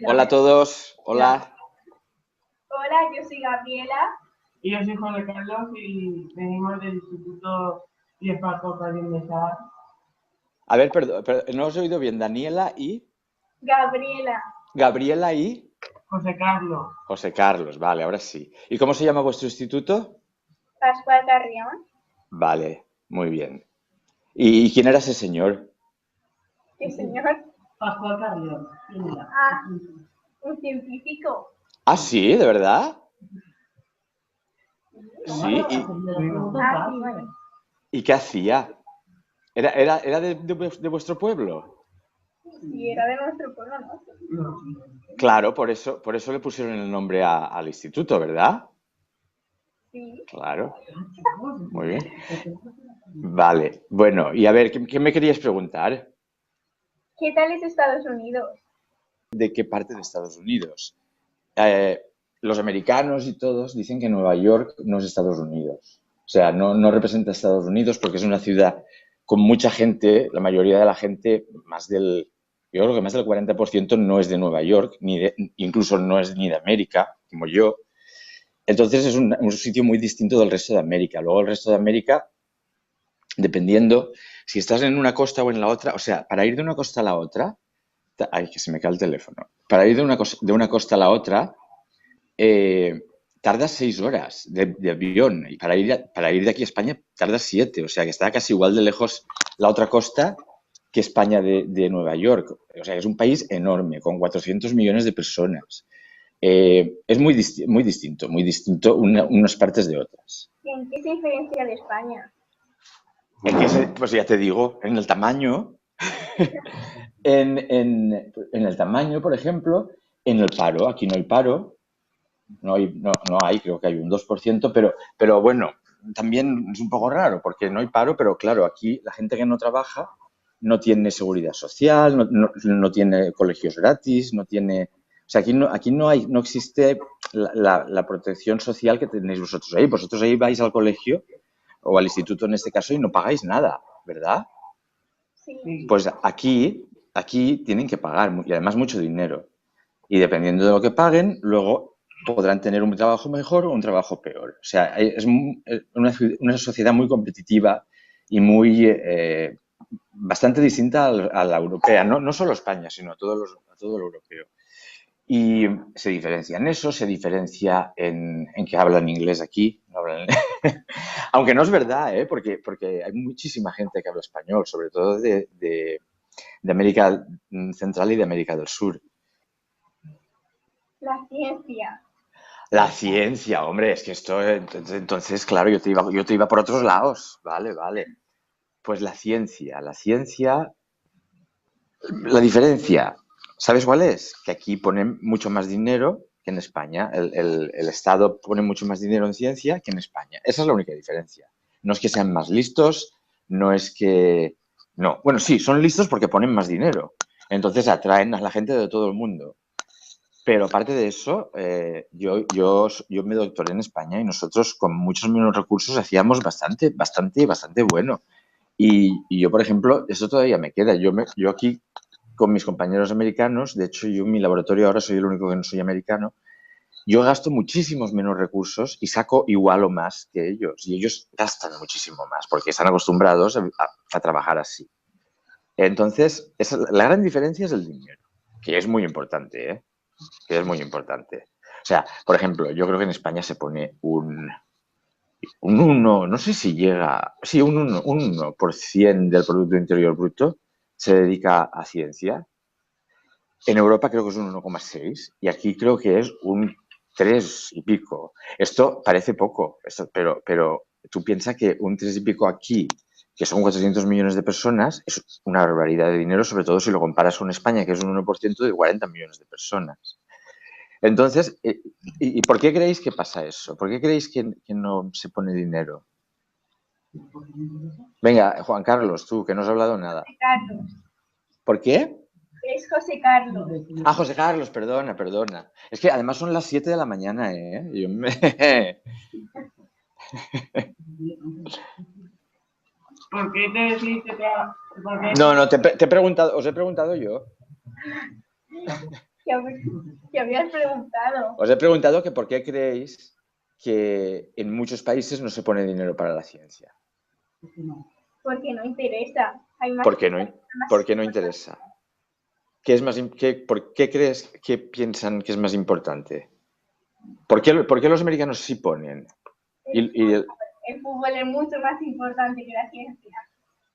Hola a todos, hola. Hola, yo soy Gabriela. Y yo soy José Carlos y venimos del Instituto Liepaco Mesa. A ver, perdón, no os he oído bien. Daniela y Gabriela. Gabriela y José Carlos. José Carlos, vale, ahora sí. ¿Y cómo se llama vuestro instituto? Pascual Carrión. Vale, muy bien. ¿Y quién era ese señor? ¿Qué señor? Pascual Carrión. Ah, un científico. Ah, sí, ¿de verdad? Sí, Ah, sí. ¿y qué hacía? ¿Era de vuestro pueblo? Sí, era de nuestro pueblo, ¿no? Claro, por eso le pusieron el nombre al instituto, ¿verdad? Sí. Claro, muy bien. Vale, bueno, y a ver, ¿qué me querías preguntar? ¿Qué tal es Estados Unidos? ¿De qué parte de Estados Unidos? Eh, los americanos y todos dicen que Nueva York no es Estados Unidos. O sea, no representa a Estados Unidos porque es una ciudad con mucha gente, la mayoría de la gente, yo creo que más del 40% no es de Nueva York, incluso no es ni de América, como yo. Entonces es un sitio muy distinto del resto de América. Luego el resto de América, dependiendo si estás en una costa o en la otra, o sea, para ir de una costa a la otra, ay, que se me cae el teléfono. Para ir de una costa a la otra, eh, tardas 6 horas de avión y para ir de aquí a España tardas 7, o sea que está casi igual de lejos la otra costa que España de Nueva York. O sea que es un país enorme, con 400 millones de personas. Es muy distinto unas partes de otras. ¿En qué se diferencia de España? Pues ya te digo, en el tamaño, en el tamaño, por ejemplo, en el paro, aquí no hay paro, no hay, creo que hay un 2%, pero bueno, también es un poco raro porque no hay paro, pero claro, aquí la gente que no trabaja no tiene seguridad social, no tiene colegios gratis, no tiene... O sea, aquí no existe la protección social que tenéis vosotros ahí. Vosotros ahí vais al colegio o al instituto en este caso y no pagáis nada, ¿verdad? Sí. Pues aquí tienen que pagar y además mucho dinero. Y dependiendo de lo que paguen, luego podrán tener un trabajo mejor o un trabajo peor. O sea, es una sociedad muy competitiva y bastante distinta a la europea. No solo España, sino a todo lo europeo. Y se diferencia en eso, se diferencia en que hablan inglés aquí. Aunque no es verdad, ¿eh? Porque hay muchísima gente que habla español, sobre todo de América Central y de América del Sur. La ciencia. La ciencia, hombre, es que esto, entonces, claro, yo te iba por otros lados. Vale, vale. Pues la diferencia, ¿sabes cuál es? Que aquí ponen mucho más dinero que en España. El Estado pone mucho más dinero en ciencia que en España. Esa es la única diferencia. No es que sean más listos, no es que... No, bueno, sí, son listos porque ponen más dinero. Entonces atraen a la gente de todo el mundo. Pero aparte de eso, yo me doctoré en España y nosotros con muchos menos recursos hacíamos bastante, bastante, bastante bueno. Y yo, por ejemplo, eso todavía me queda. Yo aquí con mis compañeros americanos, de hecho yo en mi laboratorio ahora soy el único que no soy americano, yo gasto muchísimos menos recursos y saco igual o más que ellos. Y ellos gastan muchísimo más porque están acostumbrados a trabajar así. Entonces, la gran diferencia es el dinero, que es muy importante, ¿eh? Que es muy importante. O sea, por ejemplo, yo creo que en España se pone un 1, no sé si llega, sí, un 1% del Producto Interior Bruto se dedica a ciencia. En Europa creo que es un 1,6 y aquí creo que es un 3 y pico. Esto parece poco, pero tú piensas que un 3 y pico aquí, que son 400 millones de personas, es una barbaridad de dinero, sobre todo si lo comparas con España, que es un 1% de 40 millones de personas. Entonces, ¿y por qué creéis que pasa eso? ¿Por qué creéis que no se pone dinero? Venga, Juan Carlos, tú, que no has hablado nada. José Carlos. ¿Por qué? Es José Carlos. Ah, José Carlos, perdona, perdona. Es que además son las 7 de la mañana, ¿eh? ¿Por qué te decidiste No, te he preguntado, os he preguntado yo. ¿Qué habías preguntado? Os he preguntado que por qué creéis que en muchos países no se pone dinero para la ciencia. Porque no interesa. Hay más ¿Por qué cosas por qué no importantes. interesa? ¿Por qué crees que piensan que es más importante? ¿Por qué los americanos sí ponen? Y El fútbol es mucho más importante que la ciencia.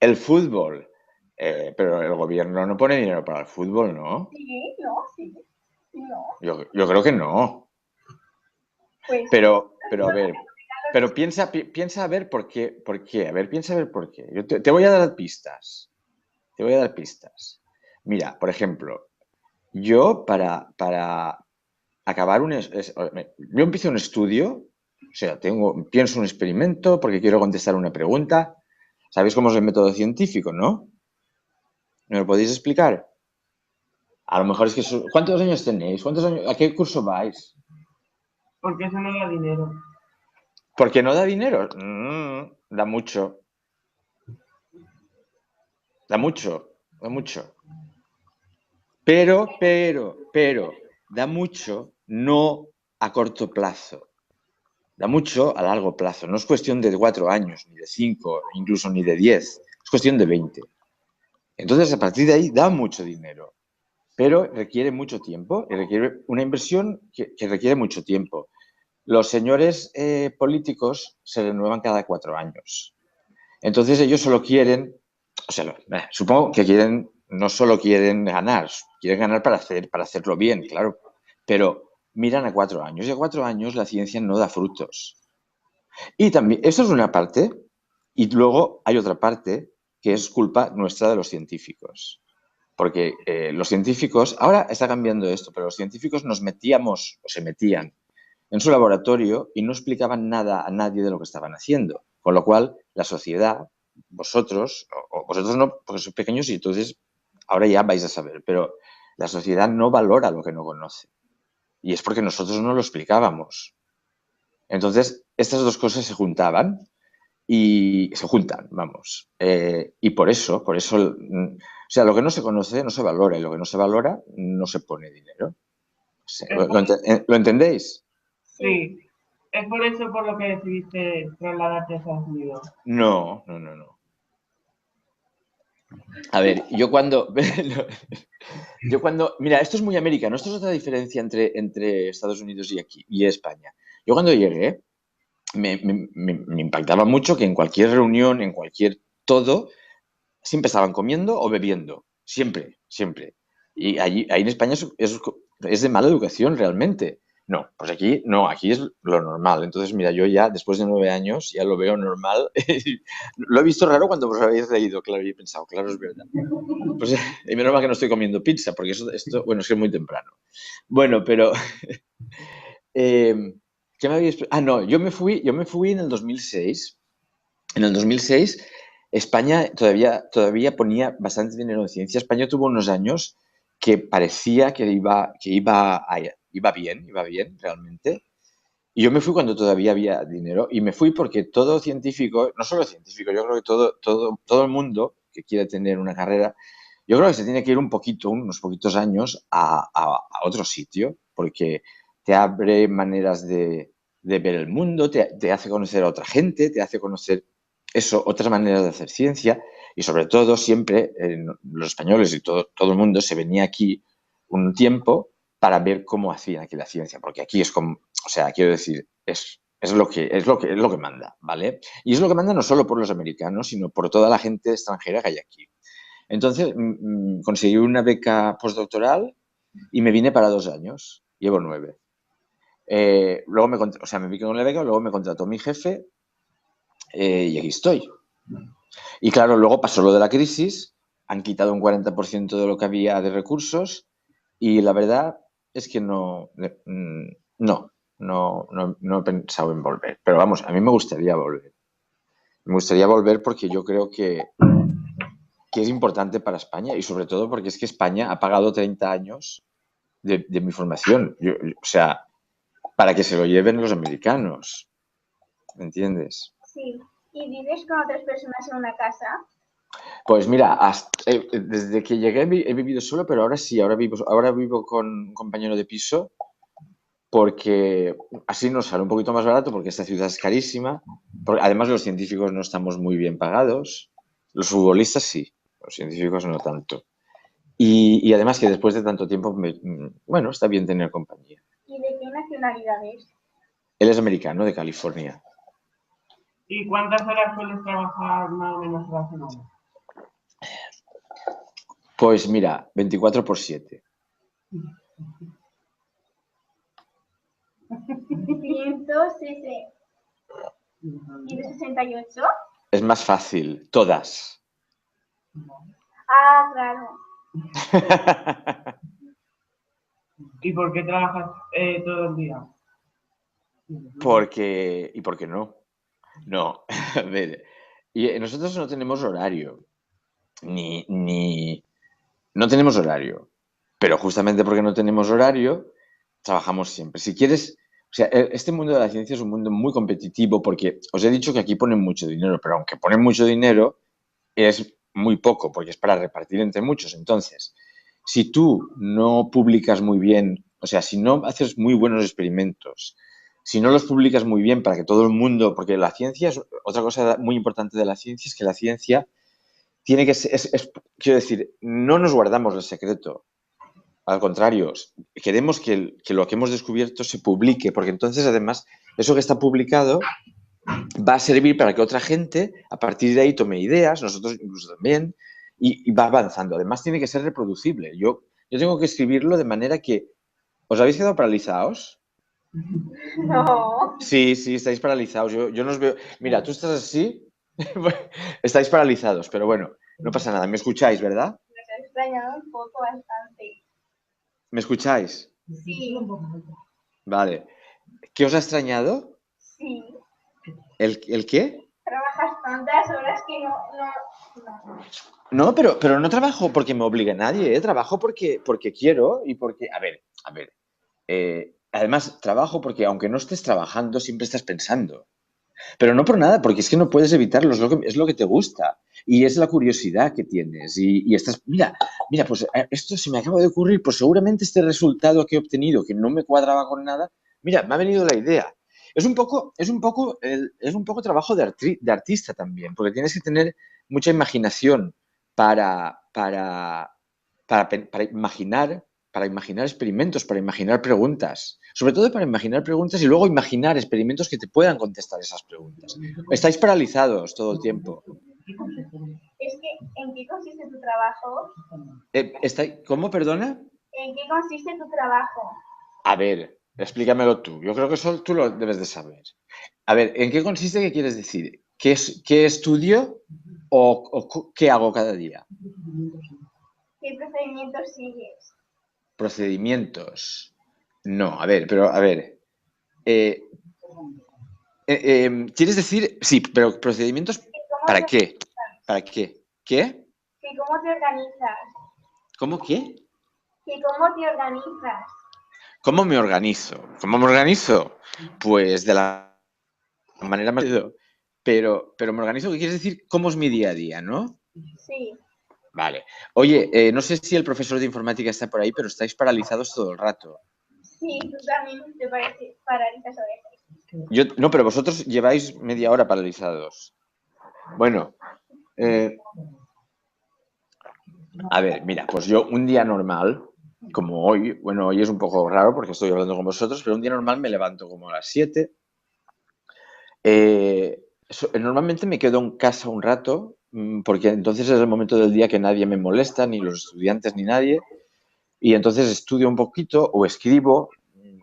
el fútbol, pero el gobierno no pone dinero para el fútbol, ¿no? Sí, no, sí. No, Yo creo que no. pues Pero a ver, pero piensa a ver por qué. A ver, piensa a ver por qué. Yo te voy a dar pistas. Te voy a dar pistas. Mira, por ejemplo, yo para acabar yo empiezo un estudio, o sea, pienso un experimento porque quiero contestar una pregunta. ¿Sabéis cómo es el método científico, no? ¿Me lo podéis explicar? A lo mejor es que... ¿Cuántos años tenéis? ¿A qué curso vais? Porque eso no da dinero. ¿Porque no da dinero? Da mucho. Da mucho. Da mucho. Pero, da mucho no a corto plazo. Da mucho a largo plazo. No es cuestión de 4 años, ni de 5, incluso ni de 10. Es cuestión de 20. Entonces, a partir de ahí, da mucho dinero. Pero requiere mucho tiempo y requiere una inversión que requiere mucho tiempo. Los señores políticos se renuevan cada 4 años. Entonces ellos solo quieren, o sea, supongo que no solo quieren ganar para hacerlo bien, claro, pero miran a 4 años y a 4 años la ciencia no da frutos. Y también, eso es una parte, y luego hay otra parte que es culpa nuestra de los científicos. Porque los científicos, ahora está cambiando esto, pero los científicos nos metíamos, o se metían, en su laboratorio y no explicaban nada a nadie de lo que estaban haciendo. Con lo cual, la sociedad, vosotros, o vosotros no, porque sois pequeños y entonces ahora ya vais a saber, pero la sociedad no valora lo que no conoce. Y es porque nosotros no lo explicábamos. Entonces, estas dos cosas se juntaban y se juntan, vamos. Y por eso, o sea, lo que no se conoce no se valora y lo que no se valora no se pone dinero. ¿Lo entendéis? Sí. Es por eso por lo que decidiste trasladarte a Estados Unidos. No, no, no, no. A ver, yo cuando... Mira, esto es muy americano. Esto es otra diferencia entre Estados Unidos y aquí y España. Yo cuando llegué, me impactaba mucho que en cualquier reunión, en cualquier todo, siempre estaban comiendo o bebiendo. Siempre, siempre. Y ahí en España es de mala educación realmente. No, pues aquí no, aquí es lo normal. Entonces, mira, yo ya después de 9 años ya lo veo normal. Lo he visto raro cuando vos habéis leído, claro, y he pensado, claro, es verdad. Pues y menos mal que no estoy comiendo pizza, porque esto bueno, es que es muy temprano. Bueno, pero ¿qué me habéis? No, yo me fui en el 2006. En el 2006 España todavía ponía bastante dinero en ciencia. España tuvo unos años que parecía que iba bien realmente. Y yo me fui cuando todavía había dinero y me fui porque todo científico, no solo científico, yo creo que todo el mundo que quiere tener una carrera, yo creo que se tiene que ir unos poquitos años a otro sitio porque te abre maneras de ver el mundo, te hace conocer a otra gente, te hace conocer otras maneras de hacer ciencia y sobre todo siempre los españoles y todo el mundo se venía aquí un tiempo para ver cómo hacían aquí la ciencia, porque aquí es como, o sea, quiero decir, es lo que manda, ¿vale? Y es lo que manda no solo por los americanos, sino por toda la gente extranjera que hay aquí. Entonces, conseguí una beca postdoctoral y me vine para 2 años. Llevo 9. Luego me vi con la beca, luego me contrató mi jefe y aquí estoy. Y claro, luego pasó lo de la crisis, han quitado un 40% de lo que había de recursos y la verdad es que no he pensado en volver. Pero vamos, a mí me gustaría volver. Me gustaría volver porque yo creo que es importante para España y sobre todo porque es que España ha pagado 30 años de mi formación. O sea, para que se lo lleven los americanos. ¿Me entiendes? Sí. ¿Y vives con otras personas en una casa? Pues mira, desde que llegué he vivido solo, pero ahora sí, ahora vivo con un compañero de piso porque así nos sale un poquito más barato porque esta ciudad es carísima. Además, los científicos no estamos muy bien pagados. Los futbolistas sí, los científicos no tanto. Y además que después de tanto tiempo, bueno, está bien tener compañía. ¿Y de qué nacionalidad es? Él es americano, de California. ¿Y cuántas horas sueles trabajar más o menos a la semana? Pues mira, 24/7. 168. Es más fácil, todas. Ah, claro. ¿Y por qué trabajas todo el día? ¿Y por qué no? No, a ver, nosotros no tenemos horario, no tenemos horario, pero justamente porque no tenemos horario, trabajamos siempre. Si quieres, o sea, este mundo de la ciencia es un mundo muy competitivo porque os he dicho que aquí ponen mucho dinero, pero aunque ponen mucho dinero, es muy poco porque es para repartir entre muchos. Entonces, si tú no publicas muy bien, o sea, si no haces muy buenos experimentos, si no los publicas muy bien para que todo el mundo, porque la ciencia es otra cosa muy importante de la ciencia, es que la ciencia tiene que ser, quiero decir, no nos guardamos el secreto. Al contrario, queremos que lo que hemos descubierto se publique, porque entonces, además, eso que está publicado va a servir para que otra gente, a partir de ahí, tome ideas, nosotros incluso también, y va avanzando. Además, tiene que ser reproducible. Yo tengo que escribirlo de manera que... ¿Os habéis quedado paralizados? No. Sí, sí, estáis paralizados. Yo no os veo... Mira, tú estás así, estáis paralizados, pero bueno, no pasa nada. ¿Me escucháis, verdad? Nos ha extrañado un poco bastante. ¿Me escucháis? Sí, Vale. ¿Qué os ha extrañado? sí. ¿El qué? Trabajas tantas horas que no. No, pero no trabajo porque me obligue nadie, ¿eh? Trabajo porque quiero y porque... A ver. Además, trabajo porque aunque no estés trabajando, siempre estás pensando. Pero no por nada, porque es que no puedes evitarlo, es lo que te gusta. Y es la curiosidad que tienes. Y estás, mira, pues esto se me acaba de ocurrir, pues seguramente este resultado que he obtenido, que no me cuadraba con nada, mira, me ha venido la idea. Es un poco trabajo de artista también, porque tienes que tener mucha imaginación para, para, para imaginar experimentos, para imaginar preguntas. Sobre todo para imaginar preguntas y luego imaginar experimentos que te puedan contestar esas preguntas. Estáis paralizados todo el tiempo. Es que, ¿en qué consiste tu trabajo? ¿Cómo, perdona? ¿En qué consiste tu trabajo? A ver, explícamelo tú. Yo creo que eso tú lo debes de saber. A ver, ¿en qué consiste? ¿Qué quieres decir? ¿Qué estudio o qué hago cada día? ¿Qué procedimientos sigues? Procedimientos. No, a ver. eh, ¿Quieres decir? Sí, pero procedimientos, ¿Cómo ¿para te qué? organizas? ¿Para qué? ¿Qué? ¿Cómo te organizas? ¿Cómo qué? ¿Cómo te organizas? ¿Cómo me organizo? ¿Cómo me organizo? Pues de la manera más... Pero me organizo, ¿qué quieres decir? ¿Cómo es mi día a día, no? Sí. Vale. Oye, no sé si el profesor de informática está por ahí, pero estáis paralizados todo el rato. Sí, tú también te paralizas a veces. No, pero vosotros lleváis media hora paralizados. Bueno, a ver, mira, pues yo un día normal, como hoy, bueno, hoy es un poco raro porque estoy hablando con vosotros, pero un día normal me levanto como a las 7. Normalmente me quedo en casa un rato, porque entonces es el momento del día que nadie me molesta, ni los estudiantes ni nadie, y entonces estudio un poquito o escribo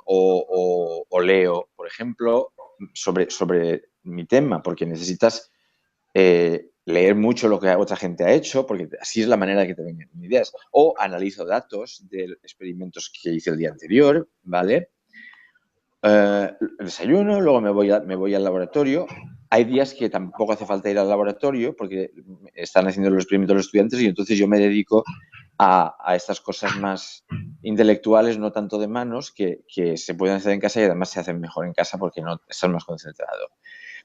o leo, por ejemplo, sobre mi tema, porque necesitas leer mucho lo que otra gente ha hecho, porque así es la manera de que te vengan ideas. O analizo datos de experimentos que hice el día anterior, ¿vale? Desayuno, luego me voy al laboratorio. Hay días que tampoco hace falta ir al laboratorio porque están haciendo los experimentos los estudiantes y entonces yo me dedico a estas cosas más intelectuales, no tanto de manos, que se pueden hacer en casa y además se hacen mejor en casa porque no estás más concentrado.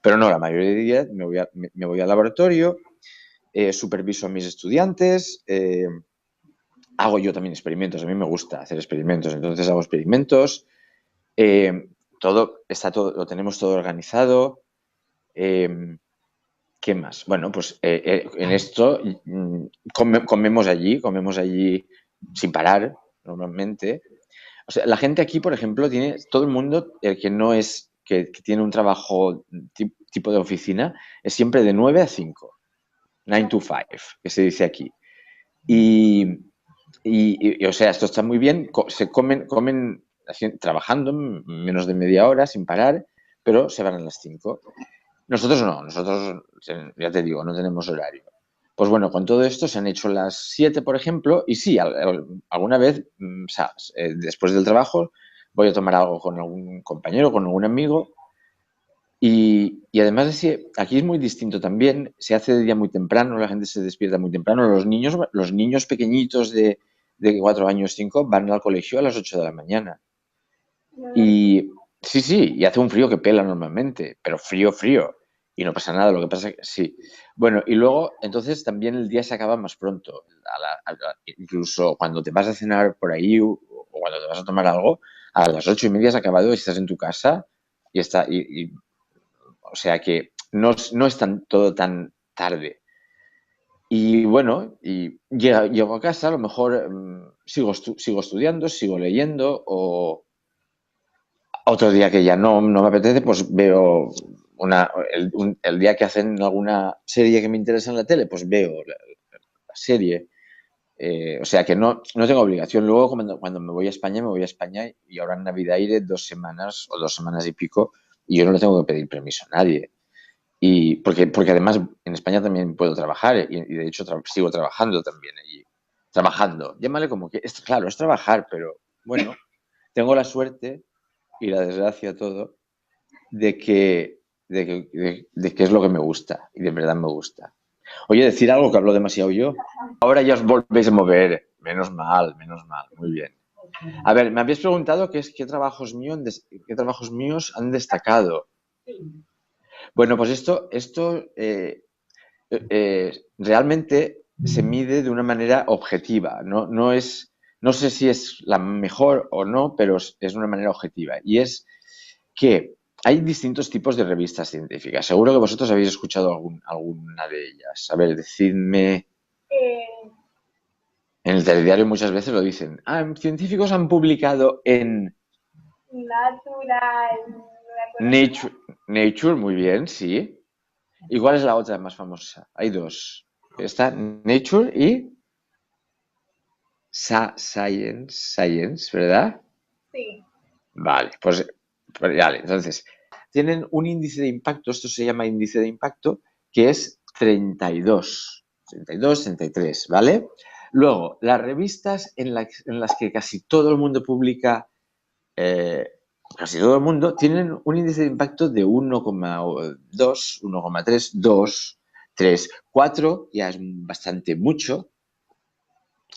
Pero no, la mayoría de días me voy al laboratorio, superviso a mis estudiantes, hago yo también experimentos, a mí me gusta hacer experimentos, entonces hago experimentos, todo, lo tenemos todo organizado. ¿Qué más? Bueno, pues en esto comemos allí sin parar, normalmente. O sea, la gente aquí, por ejemplo, todo el mundo, el que no es, que tiene un trabajo tipo de oficina, es siempre de 9 a 5, 9 to 5, que se dice aquí. O sea, esto está muy bien, se comen trabajando menos de media hora sin parar, pero se van a las 5. Nosotros no, nosotros, ya te digo, no tenemos horario. Pues bueno, con todo esto se han hecho las 7, por ejemplo, y sí, alguna vez, ¿sabes? Después del trabajo voy a tomar algo con algún compañero, con algún amigo. Y además es que aquí es muy distinto también, se hace de día muy temprano, la gente se despierta muy temprano, los niños pequeñitos de 4 años, 5, van al colegio a las 8 de la mañana. Y sí, y hace un frío que pela normalmente, pero frío. Y no pasa nada, lo que pasa es que sí. Bueno, y luego, entonces también el día se acaba más pronto. Incluso cuando te vas a cenar por ahí o cuando te vas a tomar algo, a las 8:30 has acabado y estás en tu casa y está. O sea que no es todo tan tarde. Y bueno, y llego a casa, a lo mejor sigo estudiando, sigo leyendo o otro día que ya no me apetece, pues veo el día que hacen alguna serie que me interesa en la tele, pues veo la serie. O sea que no tengo obligación. Luego, cuando me voy a España, y ahora en Navidad iré 2 semanas o 2 semanas y pico y yo no le tengo que pedir permiso a nadie. Y porque además en España también puedo trabajar y de hecho sigo trabajando también allí. Trabajando. Llámale como que, claro, es trabajar, pero bueno, tengo la suerte y la desgracia todo de que es lo que me gusta y de verdad me gusta. Oye, decir algo que hablo demasiado yo. Ahora ya os volvéis a mover. Menos mal, muy bien. A ver, me habéis preguntado qué trabajos míos han destacado. Bueno, pues esto realmente se mide de una manera objetiva. No sé si es la mejor o no, pero es una manera objetiva. Y es que hay distintos tipos de revistas científicas. Seguro que vosotros habéis escuchado alguna de ellas. A ver, decidme. En el telediario muchas veces lo dicen. Científicos han publicado en Nature, muy bien, sí. ¿Y cuál es la otra más famosa? Hay dos. Está Nature y Science, ¿verdad? Sí. Vale, pues vale. Entonces, tienen un índice de impacto, esto se llama índice de impacto, que es 32, 33, ¿vale? Luego, las revistas en las que casi todo el mundo publica, casi todo el mundo, tienen un índice de impacto de 1,2, 1,3, 2, 3, 4, ya es bastante mucho.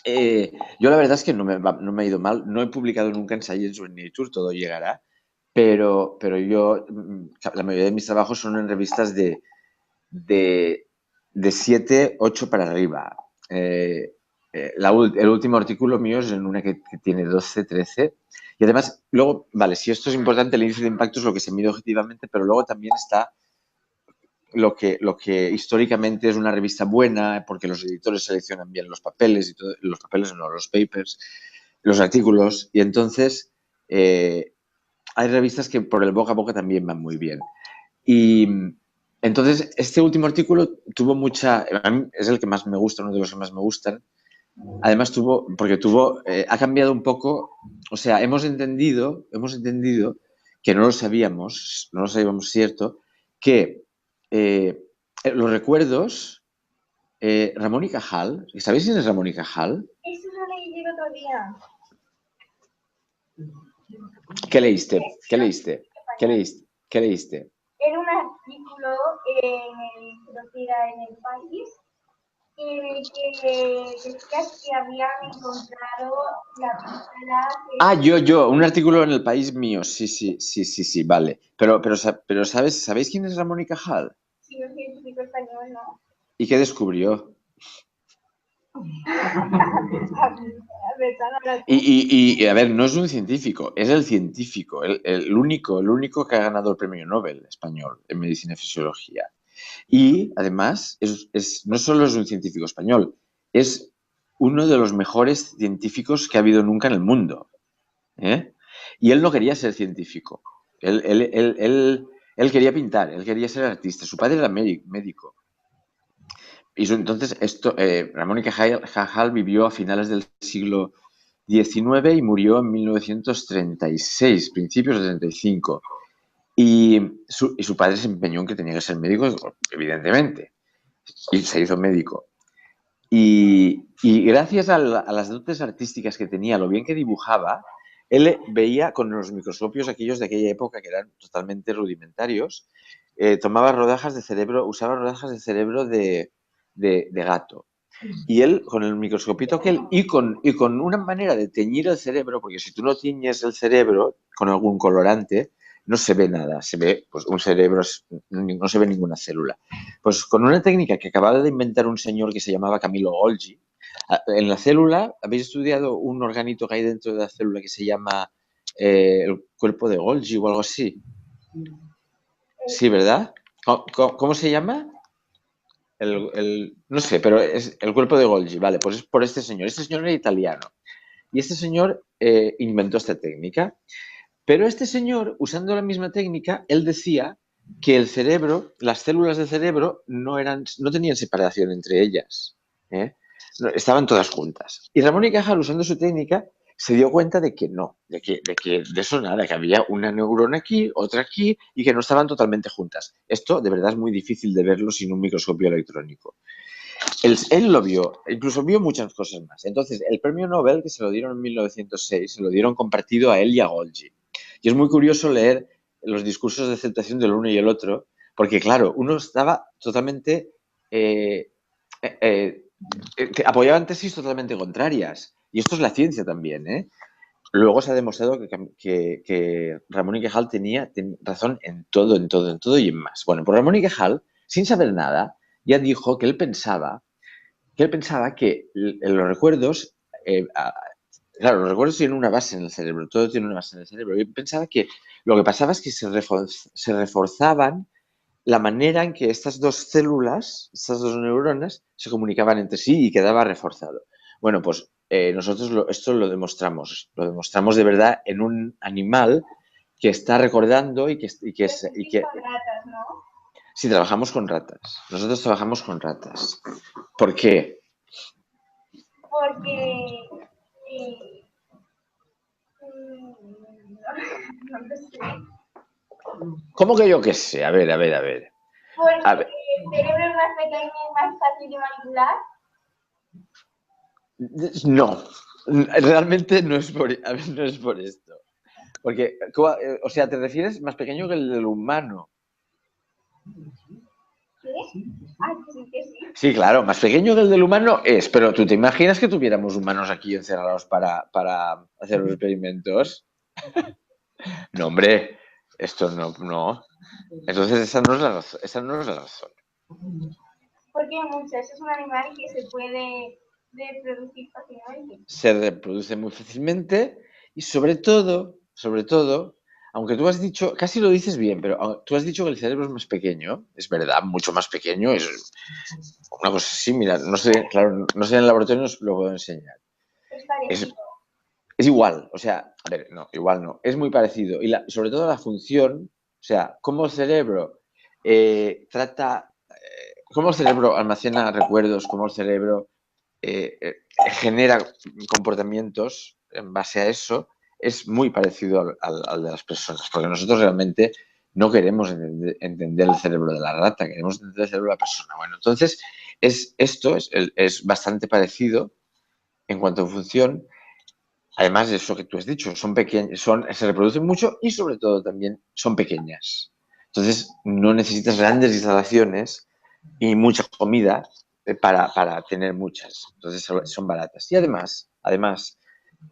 Yo la verdad es que no me ha ido mal, no he publicado nunca en Science o en Nature, todo llegará, pero yo, la mayoría de mis trabajos son en revistas de 7, 8 para arriba. El último artículo mío es en una que tiene 12, 13. Y además, luego, vale, si esto es importante, el índice de impacto es lo que se mide objetivamente, pero luego también está lo que históricamente es una revista buena, porque los editores seleccionan bien los papeles, los papeles no, los papers, los artículos, y entonces hay revistas que por el boca a boca también van muy bien. Y entonces este último artículo tuvo a mí es el que más me gusta, uno de los que más me gustan. Además ha cambiado un poco, o sea, hemos entendido que no lo sabíamos cierto, que los recuerdos, Ramón y Cajal, ¿sabéis quién es Ramón y Cajal? Eso lo leí el otro día. ¿Qué leíste? ¿Qué leíste? Era un artículo creo que era en El País, en el que decía que habían encontrado la pistola. Yo, un artículo en El País mío, sí, vale. Pero ¿sabéis quién es Ramón y Cajal? Sí, un científico español, ¿no? ¿Y qué descubrió? A ver, no es un científico, es el científico, el único que ha ganado el premio Nobel español en medicina y fisiología. Y además, no solo es un científico español, es uno de los mejores científicos que ha habido nunca en el mundo. ¿Eh? Y él no quería ser científico, él quería pintar, él quería ser artista. Su padre era médico. Y entonces, Ramón y Cajal vivió a finales del siglo XIX y murió en 1936, principios de 35. Y su padre se empeñó en que tenía que ser médico, evidentemente, y se hizo médico. Y gracias a las dotes artísticas que tenía, lo bien que dibujaba, él veía con los microscopios aquellos de aquella época que eran totalmente rudimentarios, tomaba rodajas de cerebro, usaba rodajas de cerebro de gato. Y él, con el microscopito aquel, y con una manera de teñir el cerebro, porque si tú no tiñes el cerebro con algún colorante, no se ve nada, se ve pues un cerebro, no se ve ninguna célula. Pues con una técnica que acababa de inventar un señor que se llamaba Camillo Golgi, en la célula, ¿habéis estudiado un organito que hay dentro de la célula que se llama el cuerpo de Golgi o algo así? Sí, ¿verdad? ¿Cómo se llama? No sé, pero es el cuerpo de Golgi, vale, pues es por este señor. Este señor era italiano y este señor inventó esta técnica. Pero este señor, usando la misma técnica, él decía que el cerebro, las células del cerebro no tenían separación entre ellas. ¿Eh? Estaban todas juntas. Y Ramón y Cajal, usando su técnica, se dio cuenta de que no, de eso nada, que había una neurona aquí, otra aquí, y que no estaban totalmente juntas. Esto de verdad es muy difícil de verlo sin un microscopio electrónico. Él lo vio, incluso vio muchas cosas más. Entonces, el premio Nobel, que se lo dieron en 1906, se lo dieron compartido a él y a Golgi. Y es muy curioso leer los discursos de aceptación del uno y el otro, porque claro, uno estaba totalmente... apoyaban tesis totalmente contrarias. Y esto es la ciencia también, ¿eh? Luego se ha demostrado que Ramón y Cajal tenía razón en todo y en más. Bueno, pues Ramón y Cajal, sin saber nada, ya dijo que él pensaba que los recuerdos, claro, los recuerdos tienen una base en el cerebro, todo tiene una base en el cerebro. Yo pensaba que lo que pasaba es que se reforzaban la manera en que estas dos células, estas dos neuronas, se comunicaban entre sí y quedaba reforzado. Bueno, pues nosotros esto lo demostramos de verdad en un animal que está recordando y que... ratas, ¿no? Sí, trabajamos con ratas. Nosotros trabajamos con ratas. ¿Por qué? Porque no lo sé. ¿Cómo que yo qué sé? A ver. Porque A ver. el cerebro es más pequeño y más fácil de manipular. No, realmente no es por esto. Porque, o sea, ¿te refieres más pequeño que el del humano? ¿Sí? Ah, que sí. Sí, claro, más pequeño que el del humano es, pero ¿tú te imaginas que tuviéramos humanos aquí encerrados para hacer los experimentos? No, hombre, esto no. Entonces esa no es la razón. Porque muchas es un animal que se puede reproducir fácilmente. Se reproduce muy fácilmente y sobre todo, aunque tú has dicho, casi lo dices bien, pero tú has dicho que el cerebro es más pequeño, es verdad, mucho más pequeño, es una cosa así, mira, no sé, claro, no sé en el laboratorio, no os lo puedo enseñar. Es parecido. Es igual, o sea, a ver, no, igual no, es muy parecido. Y sobre todo la función, o sea, cómo el cerebro cómo el cerebro almacena recuerdos, cómo el cerebro genera comportamientos en base a eso, es muy parecido al de las personas, porque nosotros realmente no queremos entender el cerebro de la rata, queremos entender el cerebro de la persona. Bueno, entonces, esto es bastante parecido en cuanto a función. Además de eso que tú has dicho, son pequeñas, se reproducen mucho y sobre todo también son pequeñas. Entonces no necesitas grandes instalaciones y mucha comida para tener muchas. Entonces son baratas. Y además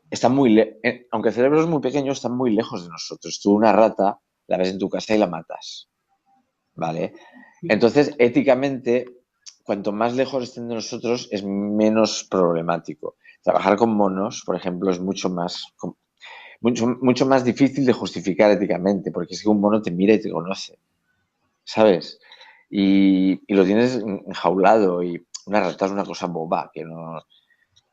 están aunque el cerebro es muy pequeño, están muy lejos de nosotros. Tú una rata la ves en tu casa y la matas. ¿Vale? Entonces, éticamente, cuanto más lejos estén de nosotros es menos problemático. Trabajar con monos, por ejemplo, es mucho más difícil de justificar éticamente, porque es que un mono te mira y te conoce, ¿sabes? Y lo tienes enjaulado y una rata es una cosa boba, que no...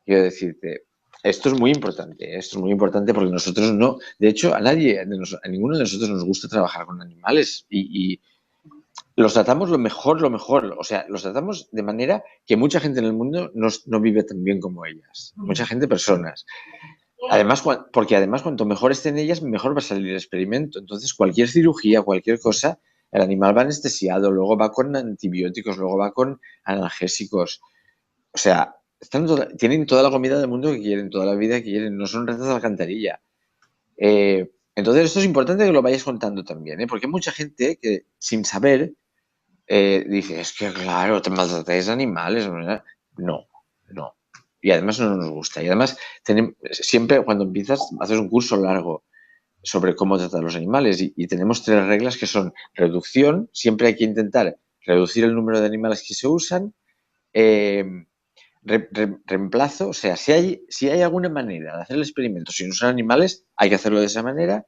Quiero decirte, esto es muy importante porque nosotros no, de hecho, a ninguno de nosotros nos gusta trabajar con animales y los tratamos lo mejor, o sea, los tratamos de manera que mucha gente en el mundo no vive tan bien como ellas, mucha gente, personas. Además, porque además cuanto mejor estén ellas, mejor va a salir el experimento. Entonces, cualquier cirugía, cualquier cosa, el animal va anestesiado, luego va con antibióticos, luego va con analgésicos. O sea, tienen toda la comida del mundo que quieren, toda la vida que quieren, no son ratas de alcantarilla. Entonces, esto es importante que lo vayáis contando también, ¿eh? Porque hay mucha gente que, sin saber, dice, es que claro, te maltratáis animales, ¿verdad? No, no. Y además no nos gusta. Y además, siempre cuando empiezas, haces un curso largo sobre cómo tratar los animales y tenemos 3 reglas que son reducción, siempre hay que intentar reducir el número de animales que se usan, reemplazo, o sea, si hay alguna manera de hacer el experimento sin usar animales, hay que hacerlo de esa manera,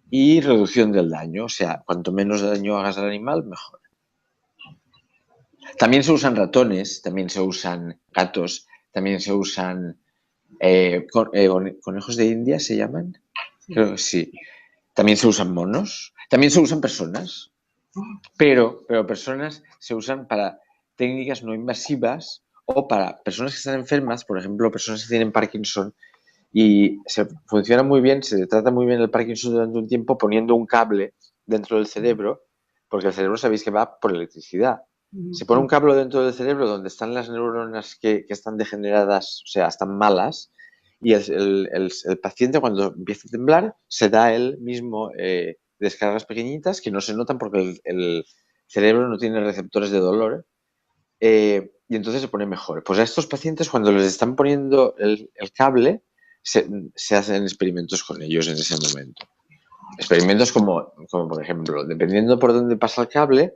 y reducción del daño, o sea, cuanto menos daño hagas al animal, mejor. También se usan ratones, también se usan gatos, también se usan conejos de India, ¿se llaman? Creo que sí. También se usan monos, también se usan personas, pero personas se usan para técnicas no invasivas o para personas que están enfermas, por ejemplo, personas que tienen Parkinson, y funciona muy bien, se trata muy bien el Parkinson durante un tiempo poniendo un cable dentro del cerebro, porque el cerebro sabéis que va por electricidad. Se pone un cable dentro del cerebro donde están las neuronas que están degeneradas, o sea, están malas, y el paciente cuando empieza a temblar se da él mismo descargas pequeñitas que no se notan porque el cerebro no tiene receptores de dolor, y entonces se pone mejor. Pues a estos pacientes cuando les están poniendo el cable se hacen experimentos con ellos en ese momento. Experimentos como por ejemplo, dependiendo por dónde pasa el cable,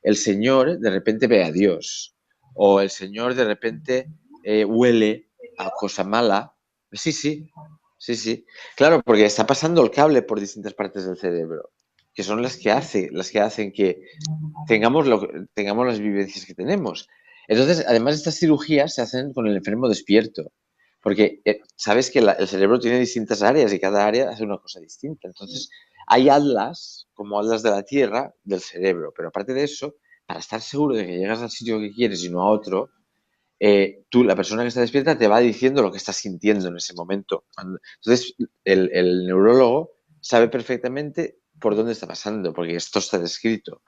el señor de repente ve a Dios o el señor de repente huele a cosa mala. Sí, sí, sí, sí. Claro, porque está pasando el cable por distintas partes del cerebro, que son las que hacen que tengamos las vivencias que tenemos. Entonces, además, estas cirugías se hacen con el enfermo despierto, porque sabes que el cerebro tiene distintas áreas y cada área hace una cosa distinta. Entonces, hay atlas, como atlas de la Tierra, del cerebro, pero aparte de eso, para estar seguro de que llegas al sitio que quieres y no a otro, la persona que está despierta, te va diciendo lo que estás sintiendo en ese momento. Entonces, el neurólogo sabe perfectamente por dónde está pasando, porque esto está descrito.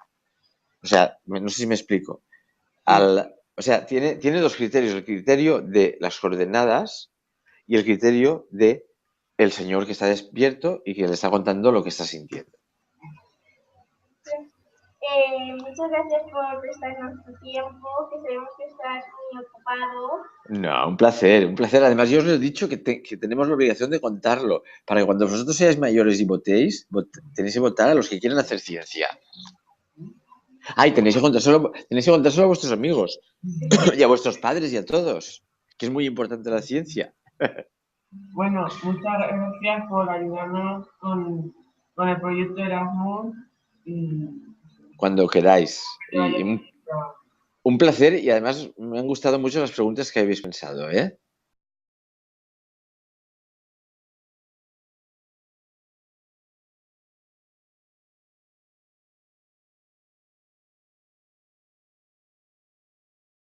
O sea, no sé si me explico. O sea, tiene 2 criterios. El criterio de las coordenadas y el criterio de el señor que está despierto y que le está contando lo que está sintiendo. Muchas gracias por prestarnos tu tiempo, que sabemos que estás muy ocupado. No, un placer, un placer. Además, yo os he dicho que tenemos la obligación de contarlo, para que cuando vosotros seáis mayores y votéis, tenéis que votar a los que quieren hacer ciencia. Ay, tenéis que contárselo a vuestros amigos y a vuestros padres y a todos, que es muy importante la ciencia. Bueno, muchas gracias por ayudarnos con el proyecto Erasmus. Y Cuando queráis. Y un placer, y además me han gustado mucho las preguntas que habéis pensado, ¿eh?